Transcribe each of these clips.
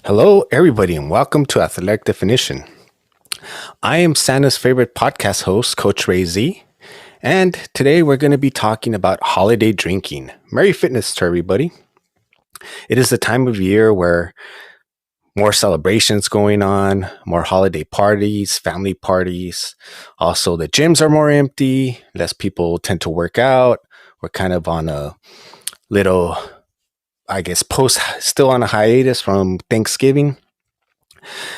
Hello, everybody, and welcome to Athletic Definition. I am Santa's favorite podcast host, Coach Ray Z, and today we're going to be talking about holiday drinking. Merry Fitness to everybody. It is the time of year where more celebrations going on, more holiday parties, family parties. Also, the gyms are more empty, less people tend to work out. We're kind of on a little, post still on a hiatus from Thanksgiving.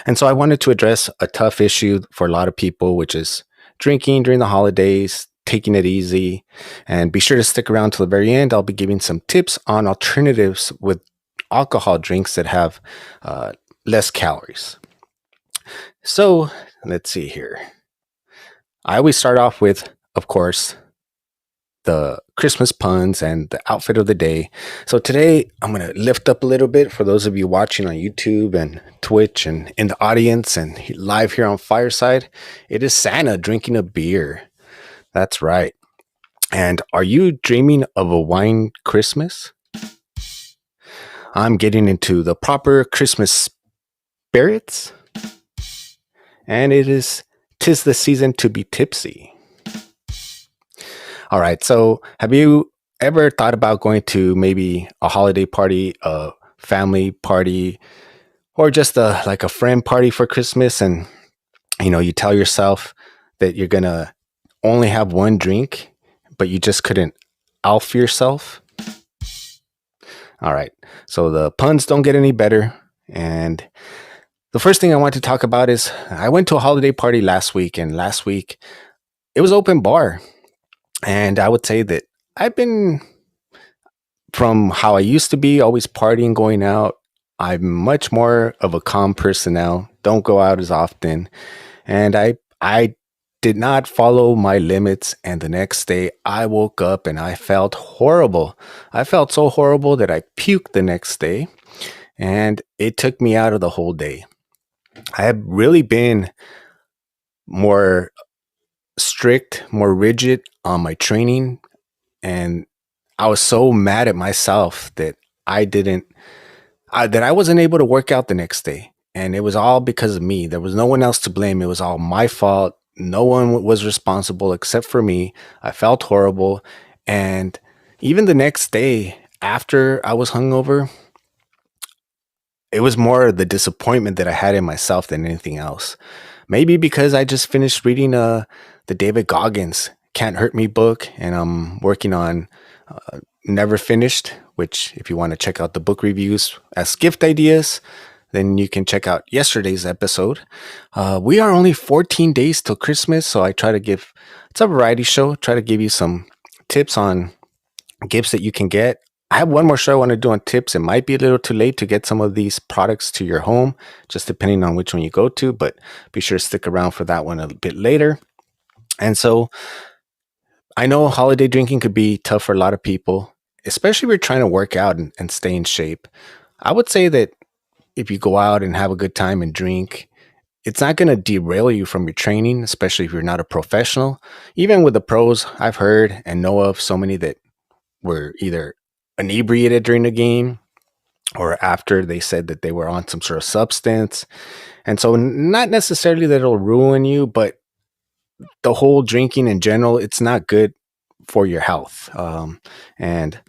And so I wanted to address a tough issue for a lot of people, which is drinking during the holidays, taking it easy, and be sure to stick around till the very end. I'll be giving some tips on alternatives with alcohol drinks that have less calories. So let's see here. I always start off with, of course, the Christmas puns and the outfit of the day. So today I'm going to lift up a little bit for those of you watching on YouTube and Twitch and in the audience and live here on Fireside. It is Santa drinking a beer. That's right. And are you dreaming of a wine Christmas? I'm getting into the proper Christmas spirits. And tis the season to be tipsy. All right. So have you ever thought about going to maybe a holiday party, a family party, or just a friend party for Christmas? And, you tell yourself that you're going to only have one drink, but you just couldn't alf yourself. All right. So the puns don't get any better. And the first thing I want to talk about is I went to a holiday party last week, and last week it was open bar. And I would say that I've been, from how I used to be, always partying, going out. I'm much more of a calm person now. Don't go out as often. And I did not follow my limits. And the next day I woke up and I felt horrible. I felt so horrible that I puked the next day. And it took me out of the whole day. I have really been more strict, more rigid on my training, and I was so mad at myself that I wasn't able to work out the next day, and it was all because of me. There was no one else to blame. It was all my fault. No one was responsible except for me. I felt horrible, and even the next day after I was hungover, it was more the disappointment that I had in myself than anything else. Maybe because I just finished reading the David Goggins Can't Hurt Me book, and I'm working on Never Finished, which if you want to check out the book reviews as gift ideas, then you can check out yesterday's episode. We are only 14 days till Christmas, so it's a variety show, try to give you some tips on gifts that you can get. I have one more show I want to do on tips. It might be a little too late to get some of these products to your home, just depending on which one you go to, but be sure to stick around for that one a bit later. And so I know holiday drinking could be tough for a lot of people, especially if you're trying to work out and stay in shape. I would say that if you go out and have a good time and drink, it's not going to derail you from your training, especially if you're not a professional. Even with the pros, I've heard and know of so many that were either inebriated during the game or after they said that they were on some sort of substance. And so not necessarily that it'll ruin you, but the whole drinking in general, it's not good for your health. And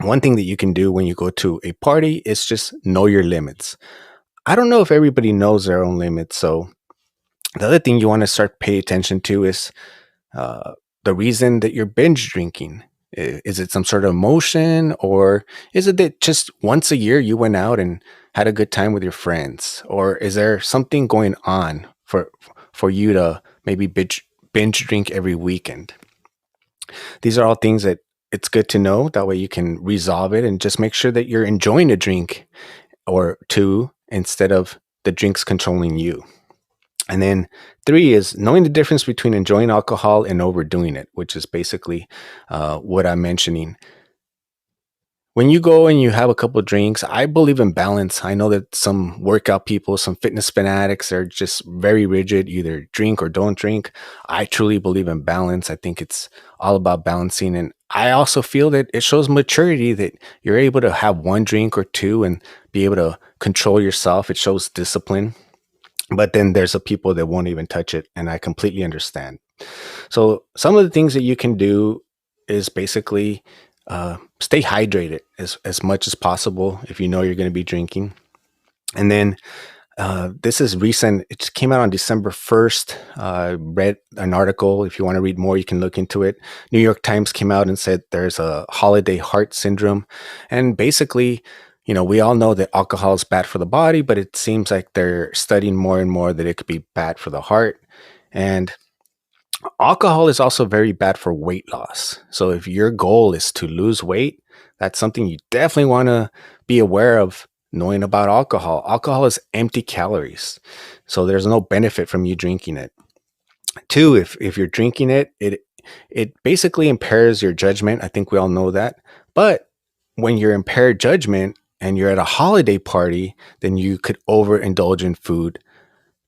one thing that you can do when you go to a party is just know your limits. I don't know if everybody knows their own limits. So the other thing you want to start pay attention to is the reason that you're binge drinking. Is it some sort of emotion, or is it that just once a year you went out and had a good time with your friends? Or is there something going on for you to maybe binge drink every weekend? These are all things that it's good to know. That way you can resolve it and just make sure that you're enjoying a drink or two instead of the drinks controlling you. And then 3 is knowing the difference between enjoying alcohol and overdoing it, which is basically what I'm mentioning. When you go and you have a couple of drinks, I believe in balance. I know that some workout people, some fitness fanatics are just very rigid, either drink or don't drink. I truly believe in balance. I think it's all about balancing. And I also feel that it shows maturity that you're able to have one drink or two and be able to control yourself. It shows discipline. But then there's the people that won't even touch it, and I completely understand. So some of the things that you can do is basically stay hydrated as much as possible if you know you're going to be drinking. And then this is recent. It just came out on December 1st. I read an article. If you want to read more, you can look into it. New York Times came out and said there's a holiday heart syndrome. And basically, we all know that alcohol is bad for the body, but it seems like they're studying more and more that it could be bad for the heart. And alcohol is also very bad for weight loss. So if your goal is to lose weight, that's something you definitely want to be aware of knowing about alcohol. Alcohol is empty calories. So there's no benefit from you drinking it. Two, if you're drinking it, it basically impairs your judgment. I think we all know that. But when you're impaired judgment and you're at a holiday party, then you could overindulge in food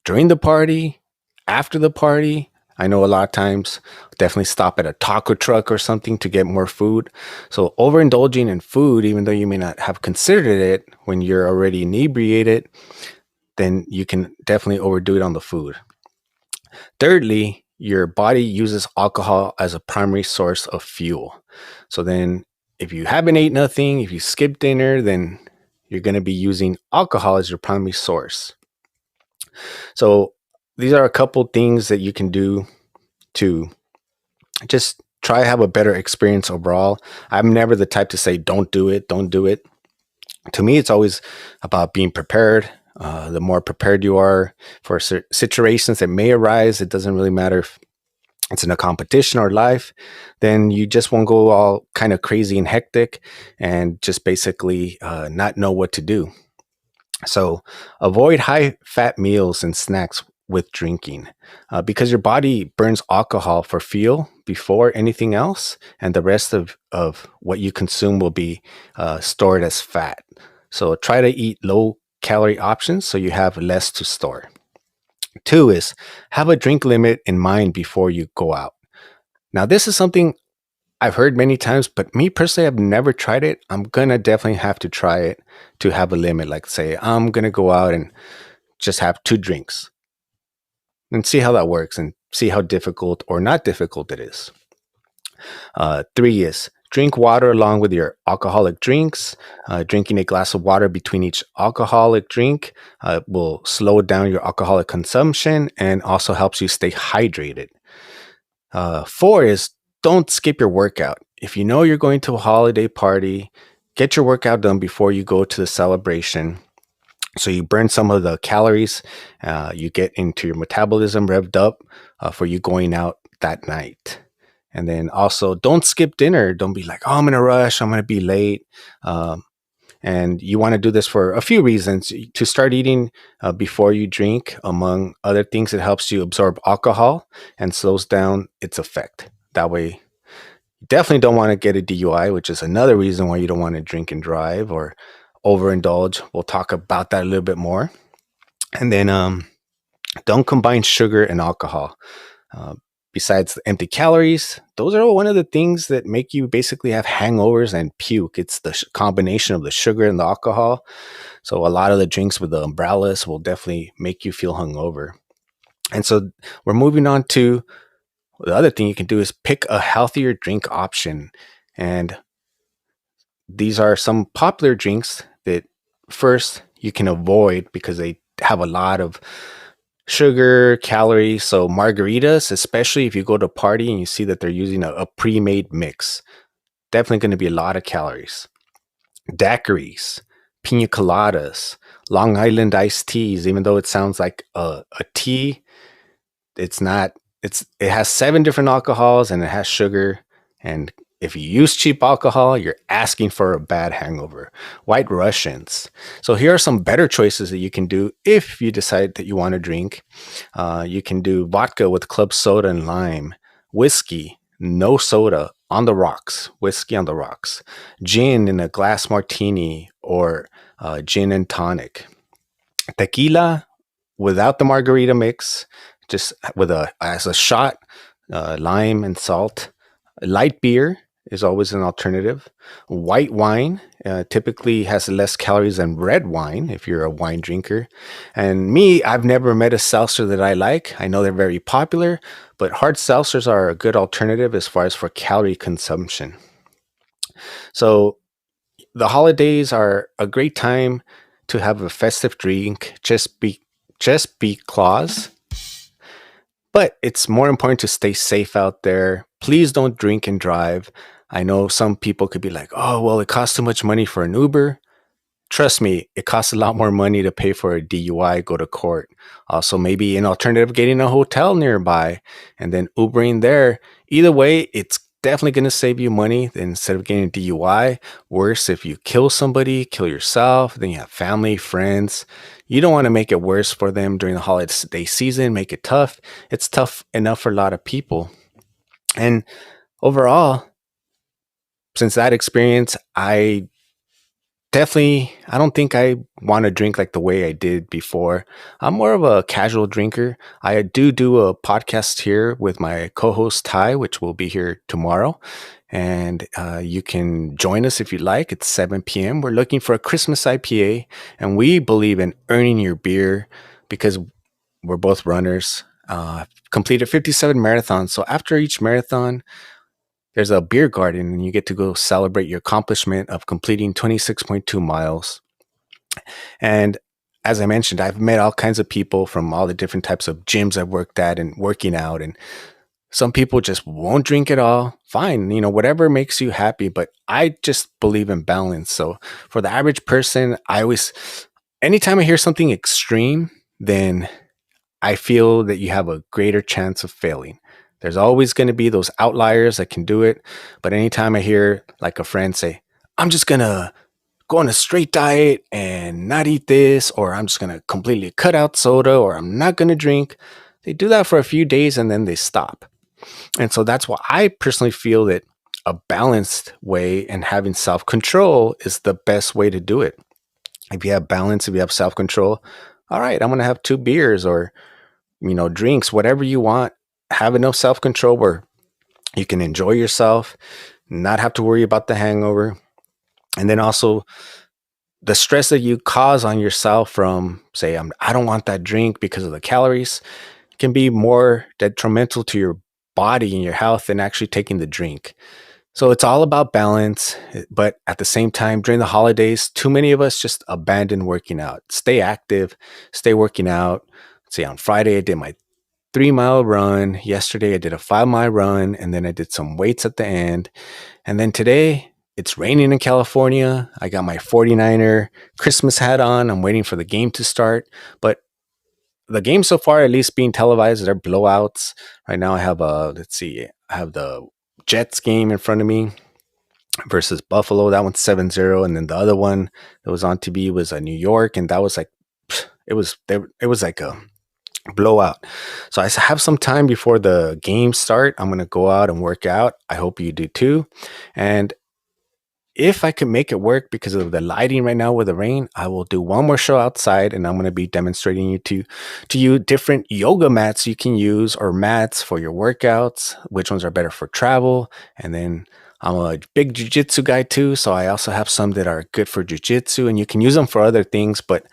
during the party, after the party. I know a lot of times definitely stop at a taco truck or something to get more food. So overindulging in food, even though you may not have considered it when you're already inebriated, then you can definitely overdo it on the food. Thirdly, your body uses alcohol as a primary source of fuel. So then if you haven't ate nothing, if you skip dinner, then you're going to be using alcohol as your primary source. So these are a couple things that you can do to just try to have a better experience overall. I'm never the type to say, don't do it, don't do it. To me, it's always about being prepared. The more prepared you are for situations that may arise, it doesn't really matter if it's in a competition or life, then you just won't go all kind of crazy and hectic and just basically not know what to do. So avoid high fat meals and snacks with drinking because your body burns alcohol for fuel before anything else, and the rest of what you consume will be stored as fat. So try to eat low calorie options so you have less to store. Two is have a drink limit in mind before you go out. Now, this is something I've heard many times, but me personally, I've never tried it. I'm gonna definitely have to try it to have a limit. Like, say, I'm gonna go out and just have 2 drinks and see how that works and see how difficult or not difficult it is. Three is drink water along with your alcoholic drinks. Drinking a glass of water between each alcoholic drink will slow down your alcoholic consumption and also helps you stay hydrated. Four is don't skip your workout. If you know you're going to a holiday party, get your workout done before you go to the celebration. So you burn some of the calories, you get into your metabolism revved up for you going out that night. And then also don't skip dinner. Don't be like, oh, I'm going to rush. I'm going to be late. And you want to do this for a few reasons. To start eating before you drink, among other things, it helps you absorb alcohol and slows down its effect. That way, you definitely don't want to get a DUI, which is another reason why you don't want to drink and drive or overindulge. We'll talk about that a little bit more. And then don't combine sugar and alcohol. Besides the empty calories, those are one of the things that make you basically have hangovers and puke. It's the combination of the sugar and the alcohol. So a lot of the drinks with the umbrellas will definitely make you feel hungover. And so we're moving on to the other thing you can do is pick a healthier drink option. And these are some popular drinks that first you can avoid because they have a lot of sugar, calories. So margaritas, especially if you go to a party and you see that they're using a pre-made mix, definitely going to be a lot of calories. Daiquiris, pina coladas, Long Island iced teas, even though it sounds like a tea, it's not. It has 7 different alcohols and it has sugar. And if you use cheap alcohol, you're asking for a bad hangover. White Russians. So here are some better choices that you can do if you decide that you want to drink. You can do vodka with club soda and lime, whiskey, no soda on the rocks, whiskey on the rocks, gin in a glass martini or gin and tonic, tequila without the margarita mix, just with as a shot, lime and salt, light beer is always an alternative. White wine typically has less calories than red wine if you're a wine drinker. And me, I've never met a seltzer that I like. I know they're very popular, but hard seltzers are a good alternative as far as for calorie consumption. So the holidays are a great time to have a festive drink. Just be claws, but it's more important to stay safe out there. Please don't drink and drive. I know some people could be like, "Oh, well, it costs too much money for an Uber." Trust me, it costs a lot more money to pay for a DUI, go to court. Also, maybe an alternative, getting a hotel nearby and then Ubering there. Either way, it's definitely going to save you money instead of getting a DUI. Worse, if you kill somebody, kill yourself, then you have family, friends. You don't want to make it worse for them during the holiday season, make it tough. It's tough enough for a lot of people. And overall, since that experience, I don't think I want to drink like the way I did before. I'm more of a casual drinker. I do a podcast here with my co-host Ty, which will be here tomorrow, and you can join us if you like. It's 7 p.m. We're looking for a Christmas IPA, and we believe in earning your beer because we're both runners. Completed 57 marathons. So after each marathon, there's a beer garden, and you get to go celebrate your accomplishment of completing 26.2 miles. And as I mentioned, I've met all kinds of people from all the different types of gyms I've worked at and working out. And some people just won't drink at all. Fine, whatever makes you happy. But I just believe in balance. So for the average person, anytime I hear something extreme, then I feel that you have a greater chance of failing. There's always going to be those outliers that can do it. But anytime I hear like a friend say, "I'm just going to go on a straight diet and not eat this, or I'm just going to completely cut out soda, or I'm not going to drink," they do that for a few days and then they stop. And so that's why I personally feel that a balanced way and having self control is the best way to do it. If you have balance, if you have self control, all right, I'm going to have 2 beers or drinks, whatever you want. Have enough self control where you can enjoy yourself, not have to worry about the hangover. And then also the stress that you cause on yourself from, say, I don't want that drink because of the calories, can be more detrimental to your body and your health than actually taking the drink. So it's all about balance. But at the same time, during the holidays, too many of us just abandon working out. Stay active, stay working out. See, on Friday, I did my 3 mile run. Yesterday, I did a 5 mile run, and then I did some weights at the end. And then today, it's raining in California. I got my 49er Christmas hat on. I'm waiting for the game to start. But the game so far, at least being televised, they're blowouts. Right now, let's see, I have the Jets game in front of me versus Buffalo. That one's 7-0. And then the other one that was on TV was New York. And that was like, it was like a blowout. So I have some time before the games start. I'm going to go out and work out. I hope you do too. And if I can make it work because of the lighting right now with the rain, I will do one more show outside, and I'm going to be demonstrating to you different yoga mats you can use, or mats for your workouts, which ones are better for travel. And then I'm a big jiu-jitsu guy too, so I also have some that are good for jiu-jitsu, and you can use them for other things, but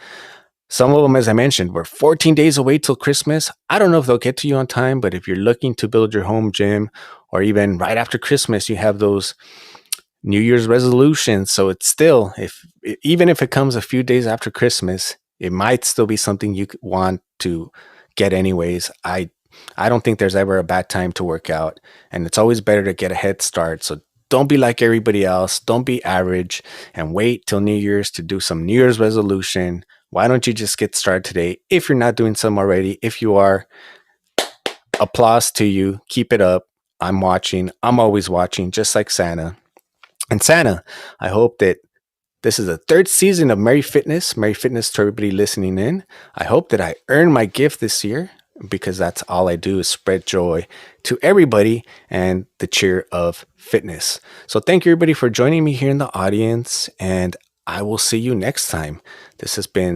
some of them, as I mentioned, we're 14 days away till Christmas. I don't know if they'll get to you on time, but if you're looking to build your home gym, or even right after Christmas, you have those New Year's resolutions. So it's still, even if it comes a few days after Christmas, it might still be something you want to get anyways. I don't think there's ever a bad time to work out, and it's always better to get a head start. So don't be like everybody else. Don't be average and wait till New Year's to do some New Year's resolution. Why don't you just get started today if you're not doing some already? If you are, applause to you. Keep it up. I'm watching. I'm always watching, just like Santa. And Santa, I hope that this is the third season of Merry Fitness. Merry Fitness to everybody listening in. I hope that I earn my gift this year, because that's all I do is spread joy to everybody and the cheer of fitness. So thank you everybody for joining me here in the audience, and I will see you next time. This has been